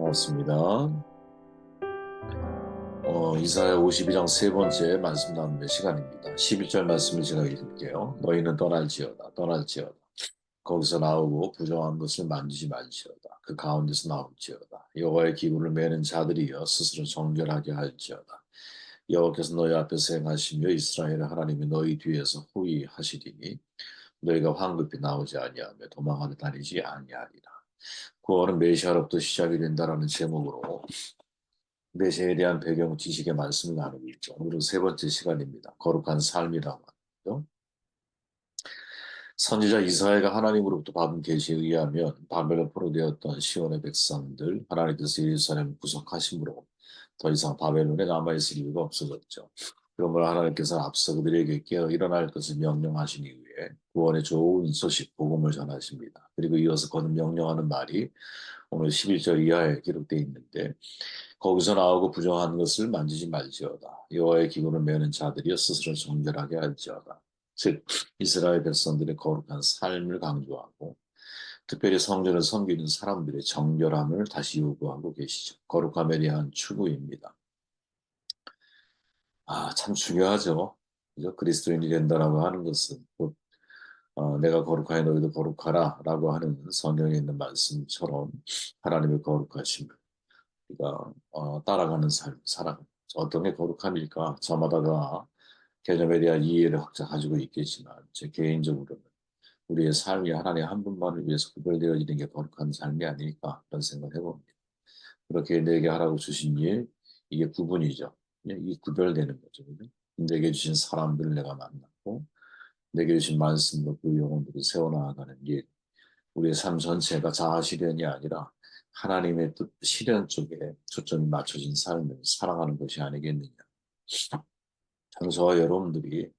반갑습니다. 이사야 52장 세 번째 말씀 나누는 시간입니다. 11절 말씀을 제가 읽을게요. 너희는 떠날지어다, 떠날지어다. 거기서 나오고 부정한 것을 만지지 말지어다. 그 가운데서 나올지어다. 여호와의 기구를 매는 자들이여 스스로 정결하게 할지어다. 여호와께서 너희 앞에서 행하시며 이스라엘 하나님이 너희 뒤에서 호위하시리니 너희가 황급히 나오지 아니하며 도망하며 다니지 아니하리라. 구원은 메시아로부터 시작이 된다라는 제목으로 메시아에 대한 배경 지식의 말씀을 나누고 있죠. 오늘은 세 번째 시간입니다. 거룩한 삶이라고 하죠. 선지자 이사야가 하나님으로부터 받은 계시에 의하면 바벨론 포로되었던 시온의 백성들 하나님께서 예루살렘을 구속하심으로 더 이상 바벨론에 남아있을 이유가 없어졌죠. 그러므로 하나님께서 앞서 그들에게 깨어 일어날 것을 명령하신 이후에 구원의 좋은 소식 복음을 전하십니다. 그리고 이어서 거듭 명령하는 말이 오늘 11절 이하에 기록되어 있는데 거기서 나오고 부정한 것을 만지지 말지어다. 여호와의 기구를 메는 자들이여 스스로 정결하게 할지어다. 즉 이스라엘 백성들의 거룩한 삶을 강조하고 특별히 성전을 섬기는 사람들의 정결함을 다시 요구하고 계시죠. 거룩함에 대한 추구입니다. 참 중요하죠. 그죠? 그리스도인이 된다라고 하는 것은 곧 내가 거룩하여 너희도 거룩하라라고 하는 성경에 있는 말씀처럼 하나님의 거룩하심을 우리가 따라가는 삶, 살아가는 어떤 게 거룩함일까? 저마다가 개념에 대한 이해를 각자 가지고 있겠지만 제 개인적으로는 우리의 삶이 하나님 한 분만을 위해서 구별되어지는 게 거룩한 삶이 아닐까 그런 생각을 해봅니다. 그렇게 내게 하라고 주신 일, 이게 구분이죠. 이게 구별되는 거죠. 그죠? 내게 주신 사람들을 내가 만났고 내게 주신 말씀과 그 영혼들을 세워나가는 일, 우리의 삶 전체가 자아 실현이 아니라 하나님의 뜻 실현 쪽에 초점이 맞춰진 삶을 살아가는 것이 아니겠느냐. 저는 저와 여러분들이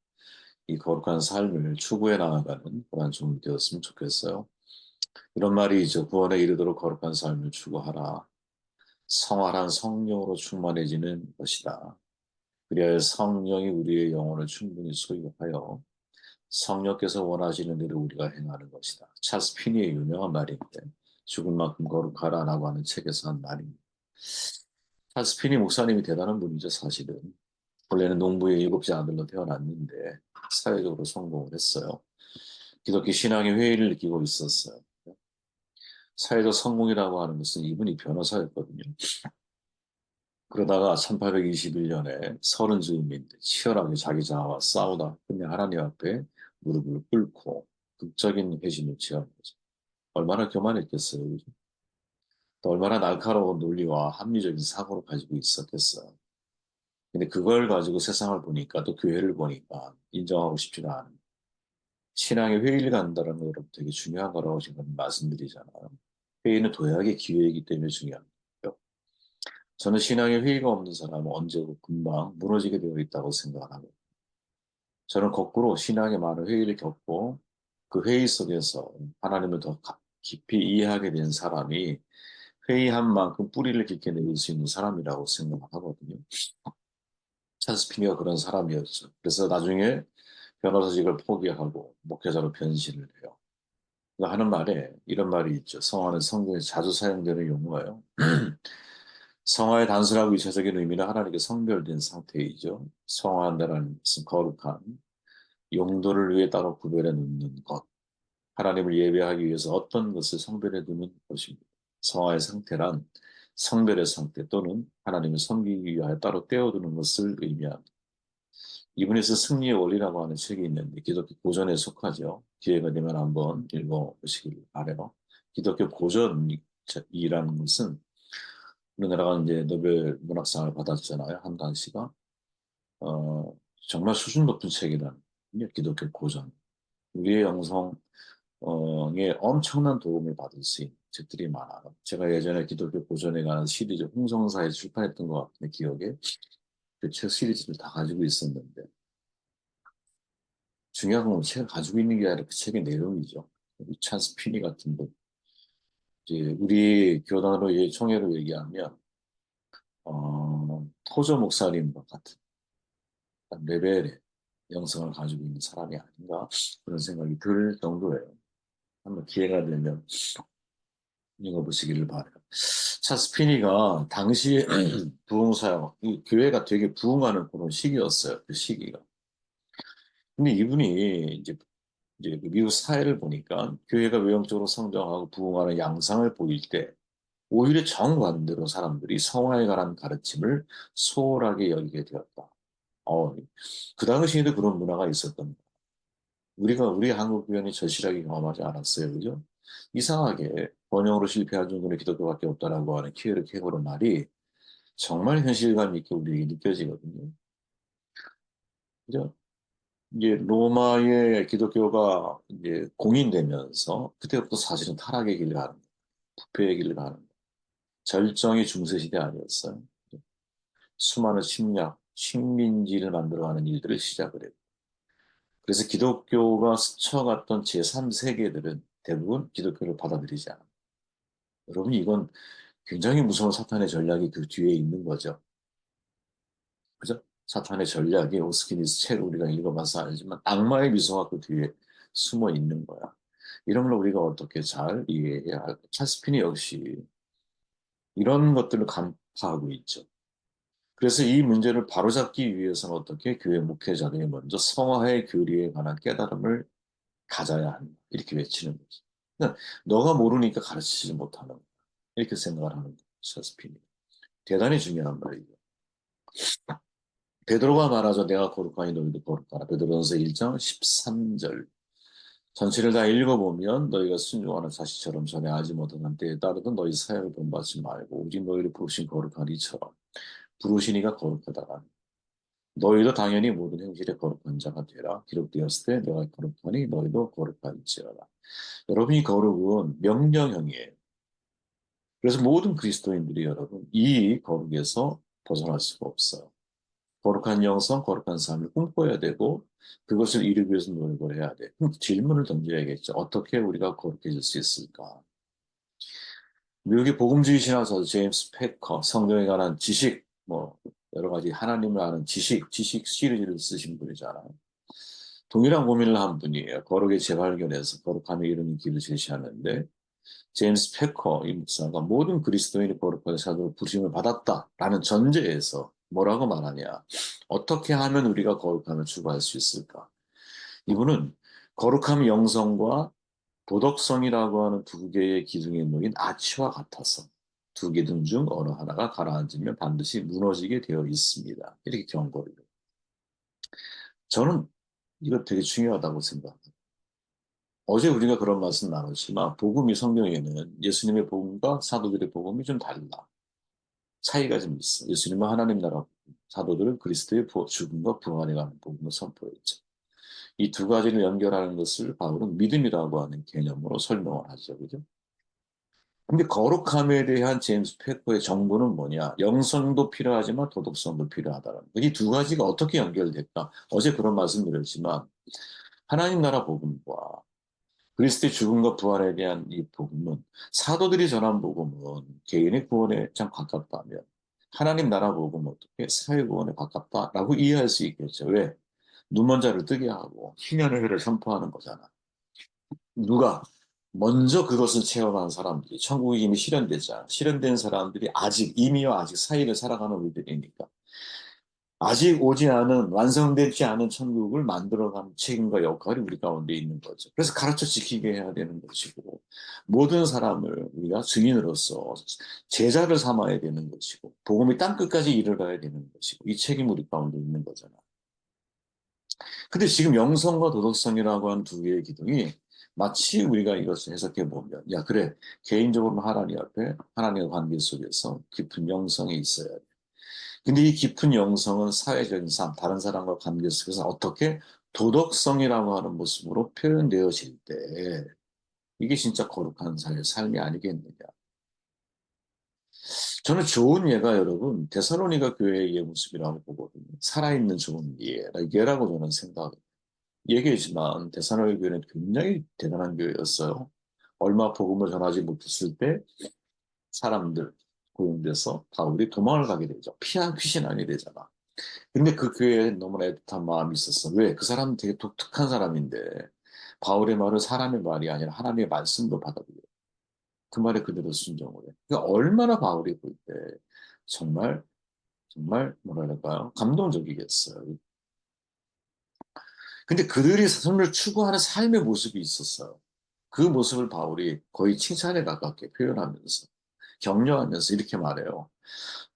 이 거룩한 삶을 추구해 나아가는 그런 좀 되었으면 좋겠어요. 이런 말이 있죠. 구원에 이르도록 거룩한 삶을 추구하라. 성활한 성령으로 충만해지는 것이다. 그리하여 성령이 우리의 영혼을 충분히 소유하여 성령께서 원하시는 대로 우리가 행하는 것이다. 찰스 피니의 유명한 말인데 죽은 만큼 거룩하라라고 하는 책에서 한 말입니다. 찰스 피니 목사님이 대단한 분이죠, 사실은. 원래는 농부의 일곱째 아들로 태어났는데 사회적으로 성공을 했어요. 기독교 신앙의 회의를 느끼고 있었어요. 사회적 성공이라고 하는 것은 이분이 변호사였거든요. 그러다가 1821년에 서른 즈음인데 치열하게 자기 자아와 싸우다 끝내 하나님 앞에 무릎을 꿇고 극적인 회심을 취한 거죠. 얼마나 교만했겠어요. 그죠? 또 얼마나 날카로운 논리와 합리적인 사고를 가지고 있었겠어요. 근데 그걸 가지고 세상을 보니까 또 교회를 보니까 인정하고 싶지가 않은 신앙의 회의를 간다는 거 여러분 되게 중요한 거라고 지금 말씀드리잖아요. 회의는 도약의 기회이기 때문에 중요한 거예요. 저는 신앙의 회의가 없는 사람은 언제고 금방 무너지게 되어 있다고 생각하고 저는 거꾸로 신앙의 많은 회의를 겪고 그 회의 속에서 하나님을 더 깊이 이해하게 된 사람이 회의한 만큼 뿌리를 깊게 내릴 수 있는 사람이라고 생각하거든요. 찰스 피니가 그런 사람이었죠. 그래서 나중에 변호사직을 포기하고 목회자로 변신을 해요. 그러니까 하는 말에 이런 말이 있죠. 성화는 성경에 자주 사용되는 용어예요. 성화의 단순하고 이차적인 의미는 하나님께 성별된 상태이죠. 성화한다는 것은 거룩한 용도를 위해 따로 구별해 놓는 것. 하나님을 예배하기 위해서 어떤 것을 성별해 두는 것입니다. 성화의 상태란 성별의 상태 또는 하나님을 섬기기 위하여 따로 떼어두는 것을 의미합니다. 이분에서 승리의 원리라고 하는 책이 있는데 기독교 고전에 속하죠. 기회가 되면 한번 읽어보시길 바래요. 기독교 고전이라는 것은 우리나라가 이제 노벨 문학상을 받았잖아요. 한강 씨가. 어, 정말 수준 높은 책이라는 거예요. 기독교 고전. 우리의 영성에 엄청난 도움을 받을 수 있는 책들이 많아요. 제가 예전에 기독교 고전에 관한 시리즈 홍성사에 출판했던 것 같은데 기억에 그 책 시리즈를 다 가지고 있었는데 중요한 건 책을 가지고 있는 게 아니라 그 책의 내용이죠. 이 찰스 피니 같은 분. 이제 우리 교단으로 총회로 얘기하면 토저 목사님과 같은 레벨의 영성을 가지고 있는 사람이 아닌가 그런 생각이 들 정도예요. 한번 기회가 되면 읽어보시기를 바래요. 찰스 피니가 당시에 부흥사역, 이 교회가 되게 부흥하는 그런 시기였어요. 그 시기가. 근데 이분이 이제 그 미국 사회를 보니까 교회가 외형적으로 성장하고 부흥하는 양상을 보일 때 오히려 정반대로 사람들이 성화에 관한 가르침을 소홀하게 여기게 되었다. 어, 그 당시에도 그런 문화가 있었던 거예요. 우리 한국 교회는 절실하게 경험하지 않았어요. 그죠? 이상하게 번영으로 실패한 정도는 기독교밖에 없다라고 하는 키에르 케고의 말이 정말 현실감 있게 우리에게 느껴지거든요. 그죠? 이제 로마의 기독교가 이제 공인되면서 그때부터 사실은 타락의 길을 가는 거예요. 부패의 길을 가는 거예요. 절정의 중세시대 아니었어요. 수많은 침략, 식민지를 만들어가는 일들을 시작을 했고 그래서 기독교가 스쳐갔던 제3세계들은 대부분 기독교를 받아들이지 않아요. 여러분 이건 굉장히 무서운 사탄의 전략이 그 뒤에 있는 거죠. 그죠? 사탄의 전략이 오스키니스 책을 우리가 읽어봐서 알지만 악마의 미소가 그 뒤에 숨어 있는 거야. 이런 걸 우리가 어떻게 잘 이해해야 할까? 찰스핀이 역시 이런 것들을 간파하고 있죠. 그래서 이 문제를 바로잡기 위해서는 어떻게 교회 목회자들이 먼저 성화의 교리에 관한 깨달음을 가져야 한다. 이렇게 외치는 거지. 그러니까 너가 모르니까 가르치지 못하는 거야. 이렇게 생각을 하는 거죠. 찰스핀이. 대단히 중요한 말이죠. 베드로가 말하죠. 내가 거룩하니 너희도 거룩하라. 베드로전서 1장 13절. 전체를 다 읽어보면 너희가 순종하는 자식처럼 전에 알지 못한 때에 따르던 너희 사역을 본받지 말고 오직 너희를 부르신 거룩한 이처럼 부르시니가 거룩하다가 너희도 당연히 모든 행실에 거룩한 자가 되라. 기록되었을 때 내가 거룩하니 너희도 거룩할지어다. 여러분이 거룩은 명령형이에요. 그래서 모든 그리스도인들이 여러분 이 거룩에서 벗어날 수가 없어요. 거룩한 영성, 거룩한 삶을 꿈꿔야 되고 그것을 이루기 위해서 노력을 해야 돼. 그럼 질문을 던져야겠죠. 어떻게 우리가 거룩해질 수 있을까? 미국의 복음주의 신학자 제임스 패커, 성경에 관한 지식, 뭐 여러 가지 하나님을 아는 지식 시리즈를 쓰신 분이잖아요. 동일한 고민을 한 분이에요. 거룩의 재발견에서 거룩함에 이르는 길을 제시하는데 제임스 패커 이 목사가 모든 그리스도인이 거룩하게 살도록 부르심을 받았다라는 전제에서 뭐라고 말하냐. 어떻게 하면 우리가 거룩함을 추구할 수 있을까? 이분은 거룩함 영성과 도덕성이라고 하는 두 개의 기둥에 놓인 아치와 같아서 두 기둥 중 어느 하나가 가라앉으면 반드시 무너지게 되어 있습니다. 이렇게 경고를 해요. 저는 이거 되게 중요하다고 생각합니다. 어제 우리가 그런 말씀 나눴지만 복음이 성경에는 예수님의 복음과 사도들의 복음이 좀 달라. 차이가 좀 있어. 예수님은 하나님 나라 사도들은 그리스도의 죽음과 부활에 관한 복음을 선포했죠. 이 두 가지를 연결하는 것을 바울은 믿음이라고 하는 개념으로 설명을 하죠. 그죠? 근데 거룩함에 대한 제임스 패커의 정보는 뭐냐? 영성도 필요하지만 도덕성도 필요하다는 거. 이 두 가지가 어떻게 연결될까? 어제 그런 말씀 드렸지만 하나님 나라 복음과 그리스도의 죽음과 부활에 대한 이 복음은 사도들이 전한 복음은 개인의 구원에 참 가깝다면 하나님 나라 복음은 어떻게 사회 구원에 가깝다라고 이해할 수 있겠죠. 왜? 눈먼 자를 뜨게 하고 희년의 회를 선포하는 거잖아. 누가 먼저 그것을 체험한 사람들이 천국이 이미 실현되자 실현된 사람들이 이미와 아직 사이를 살아가는 우리들이니까 아직 오지 않은 완성되지 않은 천국을 만들어가는 책임과 역할이 우리 가운데 있는 거죠. 그래서 가르쳐 지키게 해야 되는 것이고 모든 사람을 우리가 증인으로서 제자를 삼아야 되는 것이고 복음이 땅 끝까지 이르러야 되는 것이고 이 책임이 우리 가운데 있는 거잖아. 근데 지금 영성과 도덕성이라고 하는 두 개의 기둥이 마치 우리가 이것을 해석해 보면, 야, 그래. 개인적으로 하나님 앞에 하나님의 관계 속에서 깊은 영성이 있어야 돼. 근데 이 깊은 영성은 사회적인 삶, 다른 사람과 관계 속에서 어떻게 도덕성이라고 하는 모습으로 표현되어질 때, 이게 진짜 거룩한 삶이 아니겠느냐. 저는 좋은 예가 여러분, 데살로니가 교회의 모습이라고 보거든요. 살아있는 좋은 예라고 저는 생각합니다. 얘기했지만 데살로니가 교회는 굉장히 대단한 교회였어요. 얼마 복음을 전하지 못했을 때 사람들 고용돼서 바울이 도망을 가게 되죠. 피신하게 되잖아. 근데 그 교회에 너무나 애틋한 마음이 있었어. 왜? 그 사람은 되게 독특한 사람인데 바울의 말은 사람의 말이 아니라 하나님의 말씀도 받아들여요. 그 말에 그대로 순종을 해. 그러니까 얼마나 바울이 볼 때 정말 정말 뭐랄까요? 감동적이겠어요. 근데 그들이 삶을 추구하는 삶의 모습이 있었어요. 그 모습을 바울이 거의 칭찬에 가깝게 표현하면서 격려하면서 이렇게 말해요.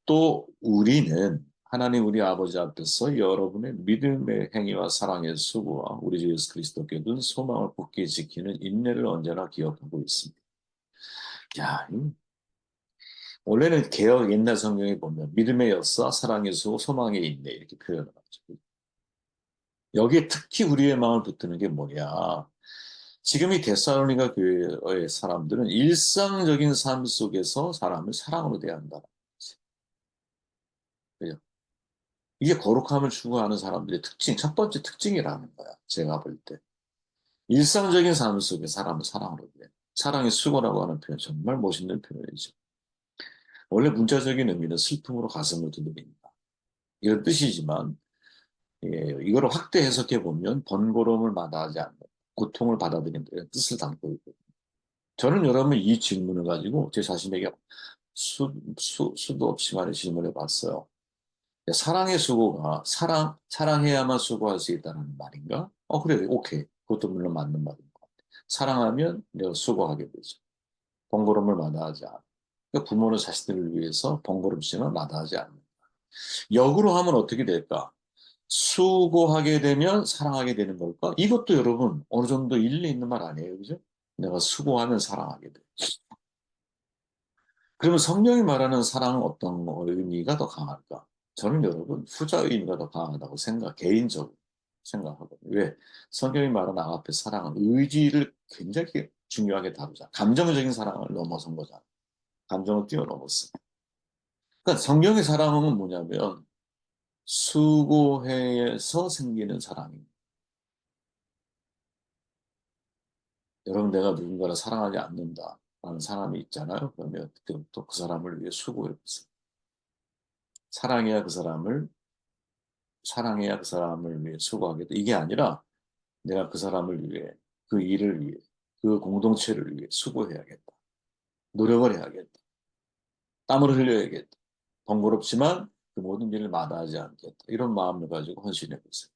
또 우리는 하나님 우리 아버지 앞에서 여러분의 믿음의 행위와 사랑의 수고와 우리 주 예수 그리스도께 둔 소망을 굳게 지키는 인내를 언제나 기억하고 있습니다. 야, 원래는 개혁 옛날 성경에 보면 믿음의 역사, 사랑의 수고, 소망의 인내 이렇게 표현을 하죠. 여기에 특히 우리의 마음을 붙드는 게 뭐냐? 지금 이 데살로니가 교회의 사람들은 일상적인 삶 속에서 사람을 사랑으로 대한다는 거지. 그죠? 이게 거룩함을 추구하는 사람들의 특징, 첫 번째 특징이라는 거야. 제가 볼 때. 일상적인 삶 속에 사람을 사랑으로 대. 사랑의 수고라고 하는 표현, 정말 멋있는 표현이죠. 원래 문자적인 의미는 슬픔으로 가슴을 두드린다. 이런 뜻이지만, 예, 이걸 확대 해석해 보면 번거로움을 마다하지 않는, 고통을 받아들인다. 이런 뜻을 담고 있거든요. 저는 여러분 이 질문을 가지고 제 자신에게 수도 없이 많이 질문해 봤어요. 사랑의 수고가 사랑해야만 수고할 수 있다는 말인가? 그래, 오케이. 그것도 물론 맞는 말인 것 같아. 사랑하면 내가 수고하게 되죠. 번거로움을 마다하지 않아. 그러니까 부모는 자식들을 위해서 번거롭지만 마다하지 않는. 역으로 하면 어떻게 될까? 수고하게 되면 사랑하게 되는 걸까? 이것도 여러분 어느 정도 일리 있는 말 아니에요, 그죠? 내가 수고하면 사랑하게 돼. 그러면 성령이 말하는 사랑은 어떤 의미가 더 강할까? 저는 여러분 후자 의미가 더 강하다고 개인적으로 생각하거든요. 왜? 성경이 말하는 아가페 사랑은 의지를 굉장히 중요하게 다루잖아. 감정적인 사랑을 넘어선 거잖아. 감정을 뛰어넘었어. 그러니까 성경의 사랑은 뭐냐면 수고해서 생기는 사랑입니다. 여러분 내가 누군가를 사랑하지 않는다라는 사람이 있잖아요. 그러면 또 그 사람을 위해 수고해보세요. 사랑해야 그 사람을 사랑해야 그 사람을 위해 수고하겠다. 이게 아니라 내가 그 사람을 위해, 그 일을 위해, 그 공동체를 위해 수고해야겠다. 노력을 해야겠다. 땀을 흘려야겠다. 번거롭지만 그 모든 일을 마다하지 않겠다. 이런 마음을 가지고 헌신해 보세요.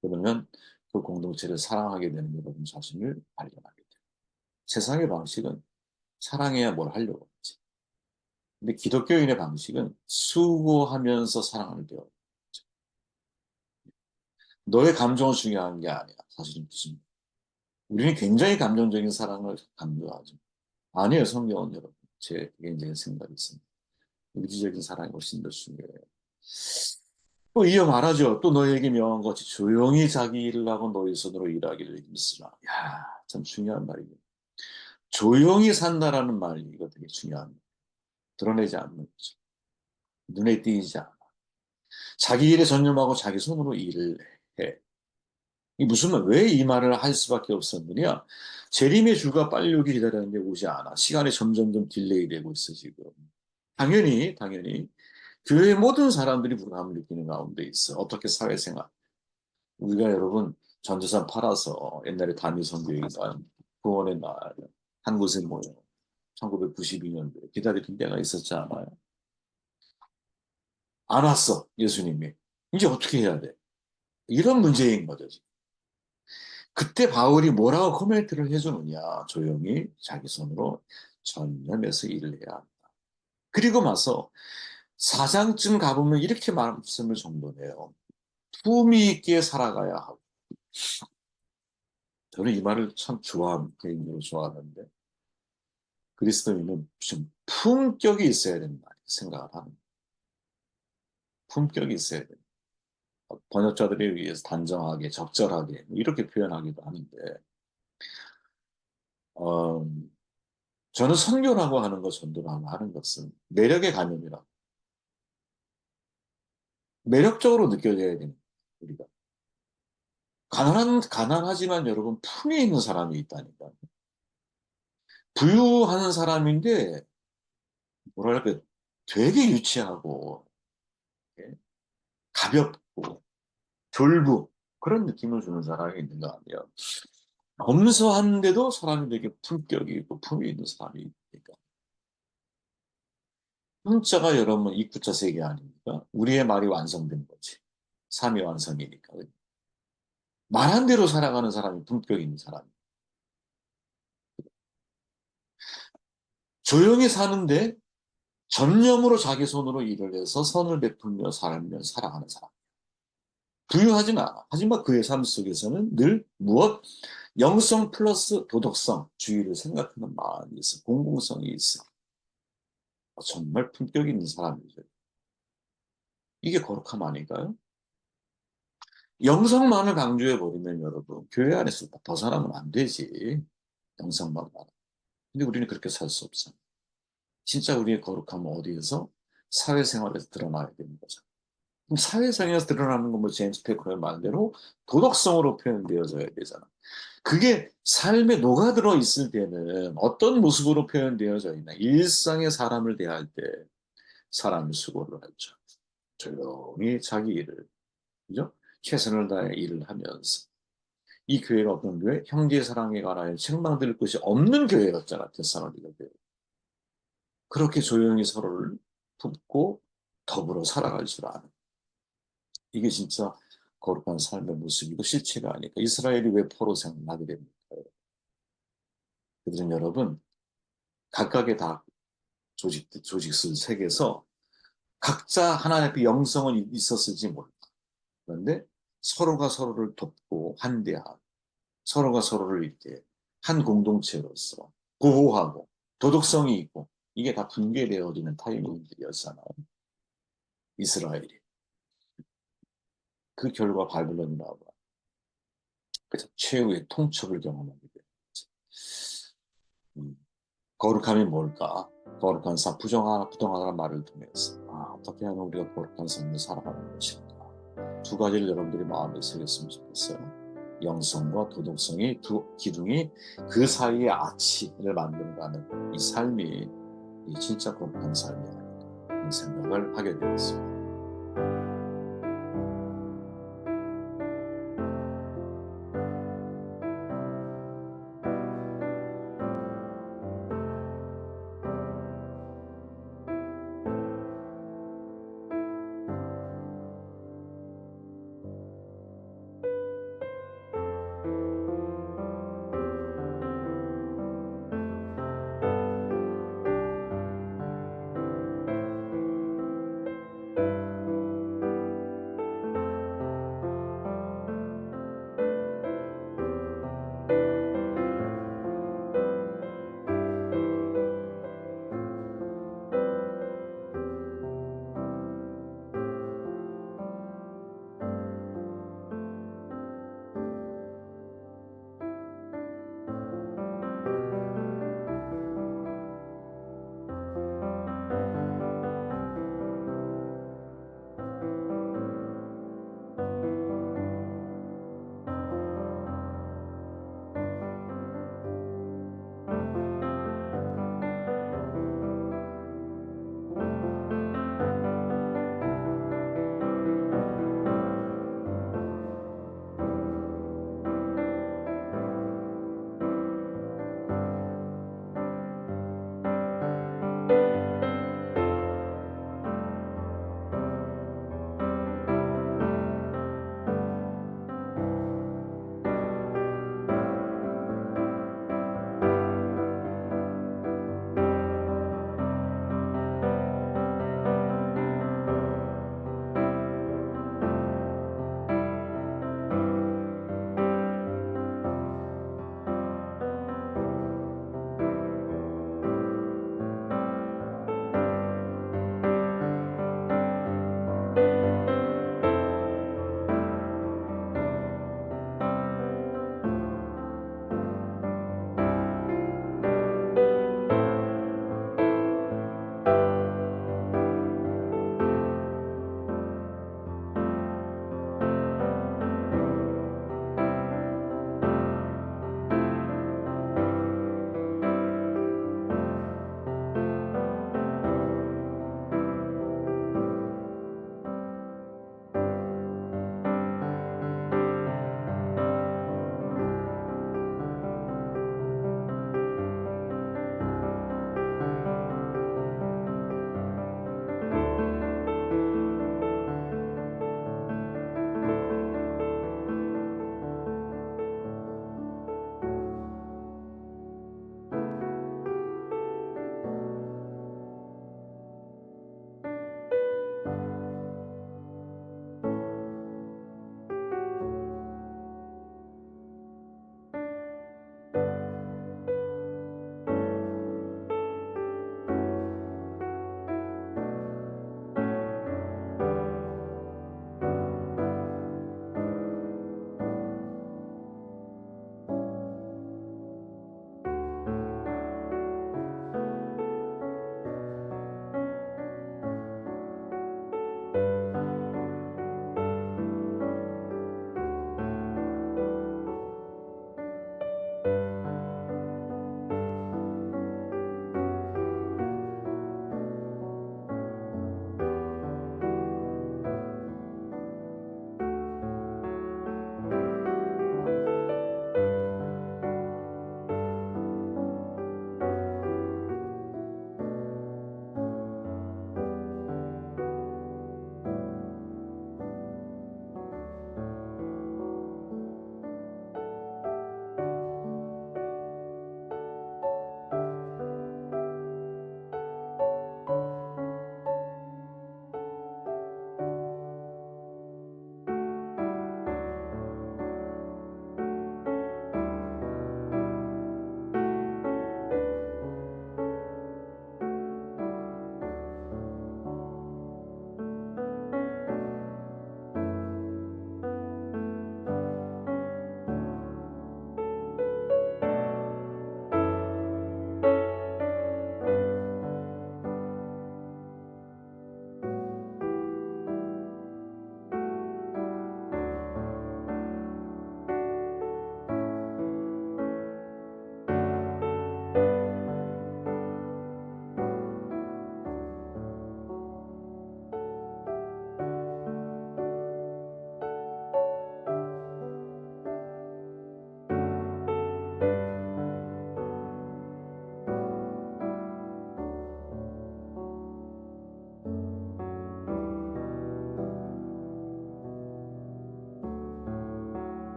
그러면 그 공동체를 사랑하게 되는 여러분 자신을 발견하게 돼요. 세상의 방식은 사랑해야 뭘 하려고 하지. 근데 기독교인의 방식은 수고하면서 사랑을 배워요. 너의 감정은 중요한 게 아니야. 사실은 무슨 우리는 굉장히 감정적인 사랑을 강조하죠. 아니에요, 성경은 여러분. 제 개인적인 생각이 있습니다. 의지적인 사랑이 훨씬 더 중요해요. 또 이어 말하죠. 또 너에게 명한 것이 조용히 자기 일을 하고 너의 손으로 일하기를 힘쓰라. 야, 참 중요한 말이에요. 조용히 산다라는 말이 이거 되게 중요한 말이에요. 드러내지 않는 거죠. 눈에 띄지 않아. 자기 일에 전념하고 자기 손으로 일을 해. 이 무슨 말, 왜 이 말을 할 수밖에 없었느냐? 재림의 주가 빨리 오기 기다리는데 오지 않아. 시간이 점점점 딜레이 되고 있어, 지금. 당연히, 교회의 모든 사람들이 불안함을 느끼는 가운데 있어. 어떻게 사회생활. 우리가 여러분, 전재산 팔아서 옛날에 단위선교회가 구원의 날, 한 곳에 모여. 1992년도에 기다리던 때가 있었지 않아요? 안 왔어, 예수님이. 이제 어떻게 해야 돼? 이런 문제인 거죠, 지금. 그때 바울이 뭐라고 코멘트를 해주느냐. 조용히 자기 손으로 전념해서 일을 해야 한다. 그리고 나서 사장쯤 가보면 이렇게 말씀을 정도네요. 품위 있게 살아가야 하고. 저는 이 말을 참 개인적으로 좋아하는데, 그리스도인은 좀 품격이 있어야 된다. 생각을 하는 거예요. 품격이 있어야 된다. 번역자들에 의해서 단정하게, 적절하게, 뭐 이렇게 표현하기도 하는데, 어, 저는 선교라고 하는 것, 전도라고 하는 것은 매력의 감염이라 매력적으로 느껴져야 됩니다. 우리가. 가난하지만 여러분 품위 있는 사람이 있다니까. 부유하는 사람인데, 뭐랄까, 되게 유치하고, 예, 가볍고, 졸부, 그런 느낌을 주는 사람이 있는가 하면, 검소한데도 사람이 되게 품격이 있고 품이 있는 사람이 있으니까. 품자가 여러분 이쿠자 세계 아닙니까? 우리의 말이 완성된 거지. 삶이 완성이니까. 말한 대로 살아가는 사람이 품격 있는 사람. 조용히 사는데 전념으로 자기 손으로 일을 해서 선을 베풀며 살면 살아가는 사람. 부유하진 않아. 하지만 그의 삶 속에서는 늘 무엇? 영성 플러스 도덕성, 주의를 생각하는 마음이 있어. 공공성이 있어. 정말 품격 있는 사람이죠. 이게 거룩함 아닌가요? 영성만을 강조해버리면 여러분, 교회 안에서 벗어나면 안 되지. 영성만 말. 근데 우리는 그렇게 살 수 없어. 진짜 우리의 거룩함은 어디에서? 사회생활에서 드러나야 되는 거죠. 그럼 사회생활에서 드러나는 건 뭐 제임스 페커의 말대로 도덕성으로 표현되어져야 되잖아. 그게 삶에 녹아들어 있을 때는 어떤 모습으로 표현되어져 있나? 일상의 사람을 대할 때 사람이 수고를 하죠. 조용히 자기 일을, 그죠? 최선을 다해 일을 하면서. 이 교회가 어떤 교회? 형제 사랑에 관하여 책망 들을 것이 없는 교회였잖아, 데살로니가 교회. 그렇게 조용히 서로를 품고 더불어 살아갈 줄 아는. 이게 진짜 거룩한 삶의 모습이고 실체가 아닐까. 이스라엘이 왜 포로 생각나게 됩니까? 그들은 여러분, 각각의 다 조직수 세계에서 각자 하나님 앞에 영성은 있었을지 몰라. 그런데 서로가 서로를 돕고 한대하고 서로가 서로를 이렇게 한 공동체로서 보호하고 도덕성이 있고 이게 다 분개되어지는 타이밍들이었잖아요. 이스라엘이. 그 결과 바벨론이 나와. 그래서 최후의 통첩을 경험하게 돼요. 거룩함이 뭘까? 거룩한 삶, 부정하라는 말을 통해서 어떻게 하면 우리가 거룩한 삶을 살아가는 것일까? 두 가지를 여러분들이 마음에 새겼으면 좋겠어요. 영성과 도덕성이 두 기둥이 그 사이의 아치를 만든다는 이 삶이 이 진짜 거룩한 삶이 아닐까 이런 생각을 하게 되었습니다.